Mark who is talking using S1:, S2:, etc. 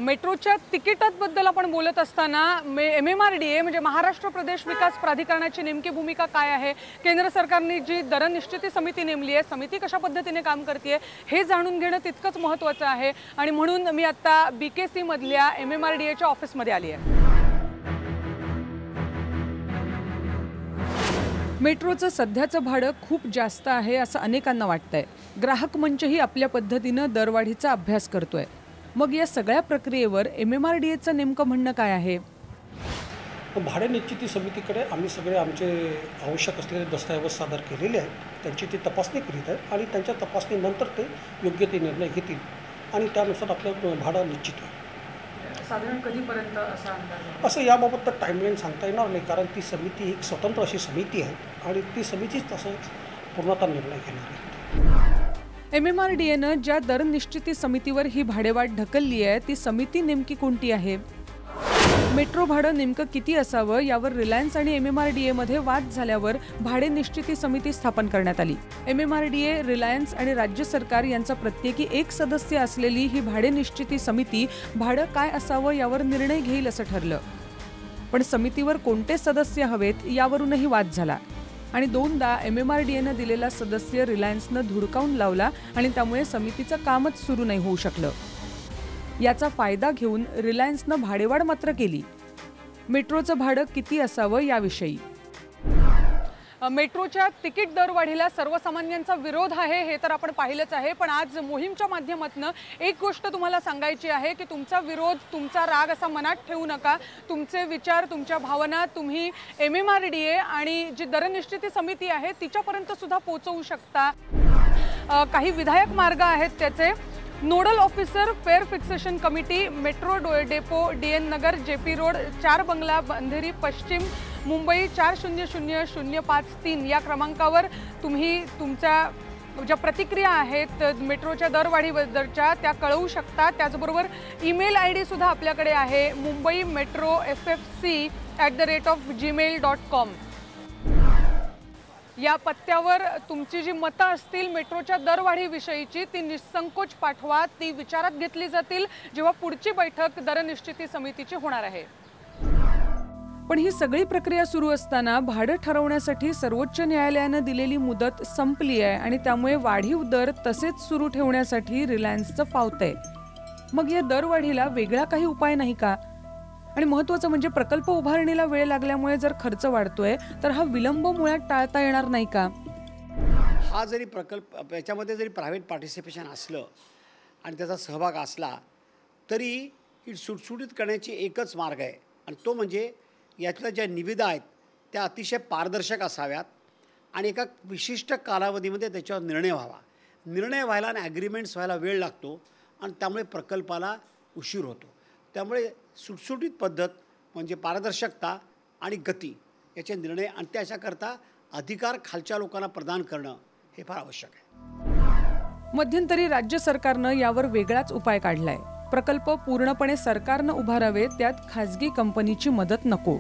S1: मेट्रोच्या तिकिटांबद्दल आपण बोलत असताना MMRDA म्हणजे महाराष्ट्र प्रदेश विकास प्राधिकरणाची नेमकी भूमिका काय आहे, केंद्र सरकारने जी दर निश्चिती समिती नेमली आहे, समिती कशा पद्धतीने काम करते हे जाणून घेणं तितकंच महत्त्वाचं आहे। आणि म्हणून मी आता BKC मधल्या MMRDAच्या ऑफिसमध्ये आली आहे। मेट्रोचं सध्याचं भाडं खूप जास्त आहे असं अनेकांना वाटतंय। ग्राहक मंचही आपल्या पद्धतीनं दरवाढीचा अभ्यास करतोय। मग या सगळ्या प्रक्रियेवर MMRDAचं नेमकं म्हणणं काय आहे?
S2: भाडे निश्चिती समितीकडे आम्ही सगळे आमचे आवश्यक असलेले दस्तऐवज सादर केलेले आहेत, त्यांची ती तपासणी करीत आहे आणि त्यांच्या तपासणीनंतर ते योग्य ते निर्णय घेतील आणि त्यानुसार आपलं भाडं निश्चित होईल।
S1: साधारण कधीपर्यंत असा अंदाज?
S2: असं याबाबत तर टाईमलाईन सांगता येणार नाही, कारण ती समिती एक स्वतंत्र अशी समिती आहे आणि ती समितीच तसं पूर्णतः निर्णय घेणार आहे।
S1: MMRDAनं ज्या दर निश्चिती समितीवर ही भाडेवाढ ढकलली आहे ती समिती नेमकी कोणती आहे? मेट्रो भाडं नेमकं किती असावं यावर रिलायन्स आणि MMRDA मध्ये वाद झाल्यावर भाडे निश्चिती समिती स्थापन करण्यात आली। MMRDA, रिलायन्स आणि राज्य सरकार यांचा प्रत्येकी एक सदस्य असलेली ही भाडे निश्चिती समिती भाडं काय असावं यावर निर्णय घेईल असं ठरलं। पण समितीवर कोणते सदस्य हवेत यावरूनही वाद झाला आणि दोनदा MMRDAनं दिलेला सदस्य रिलायन्सनं धुडकावून लावला आणि त्यामुळे समितीचं कामच सुरू नाही होऊ शकलं। याचा फायदा घेऊन रिलायन्सनं भाडेवाढ मात्र केली। मेट्रोचं भाडं किती असावं याविषयी मेट्रोच्या तिकीट दरवाढीला सर्वसामान्यांचा विरोध आहे हे तर आपण पाहिलंच आहे, पण आज मोहीमच्या माध्यमातून एक गोष्ट तुम्हाला सांगायची आहे की तुमचा विरोध, तुमचा राग असा मनात ठेवू नका। तुमचे विचार, तुमच्या भावना तुम्ही MMRDA आणि जी दर निश्चिती समिती आहे तिच्यापर्यंत सुद्धा पोहोचवू शकता। काही विधायक मार्ग आहेत त्याचे। Nodal officer, fair fixation committee, metro depot, DN नगर, JP रोड, 4 बंगला, अंधेरी पश्चिम, मुंबई 400053 या क्रमांकावर तुम्ही तुमच्या ज्या प्रतिक्रिया आहेत मेट्रोच्या दरवाढीबद्दलच्या त्या कळवू शकता। त्याचबरोबर ईमेल ID सुद्धा आपल्याकडे आहे, mumbaimetrofc@gmail.com। या पत्त्यावर तुमची जी मतं असतील मेट्रोच्या दरवाढीविषयीची ती निसंकोच पाठवा, ती विचारात घेतली जातील जेव्हा पुढची बैठक दर निश्चिती समितीची होणार आहे। पण ही सगळी प्रक्रिया सुरू असताना भाडं ठरवण्यासाठी सर्वोच्च न्यायालयानं दिलेली मुदत संपली आहे आणि त्यामुळे वाढीव दर तसेच सुरू ठेवण्यासाठी रिलायन्सचं फावतंय। मग या दरवाढीला वेगळा काही उपाय नाही का? आणि महत्त्वाचं म्हणजे प्रकल्प उभारणीला वेळ लागल्यामुळे जर खर्च वाढतोय तर हा विलंब मुळात टाळता येणार नाही का?
S3: हा जरी प्रकल्प याच्यामध्ये जरी प्रायव्हेट पार्टिसिपेशन असलं आणि त्याचा सहभाग असला तरी ही सुटसुटीत करण्याची एकच मार्ग आहे आणि तो म्हणजे यातल्या ज्या निविदा आहेत त्या अतिशय पारदर्शक असाव्यात आणि एका विशिष्ट कालावधीमध्ये त्याच्यावर निर्णय व्हावा। निर्णय व्हायला आणि ॲग्रीमेंट्स व्हायला वेळ लागतो आणि त्यामुळे प्रकल्पाला उशीर होतो। त्यामुळे सुटसुटीत पद्धत म्हणजे पारदर्शकता आणि गती याचे निर्णय आणि त्याच्याकरता अधिकार खालच्या लोकांना प्रदान करणं हे फार आवश्यक आहे।
S1: मध्यंतरी राज्य सरकारनं यावर वेगळाच उपाय काढलाय। प्रकल्प पूर्णपणे सरकारनं उभारावे, त्यात खासगी कंपनीची मदत नको।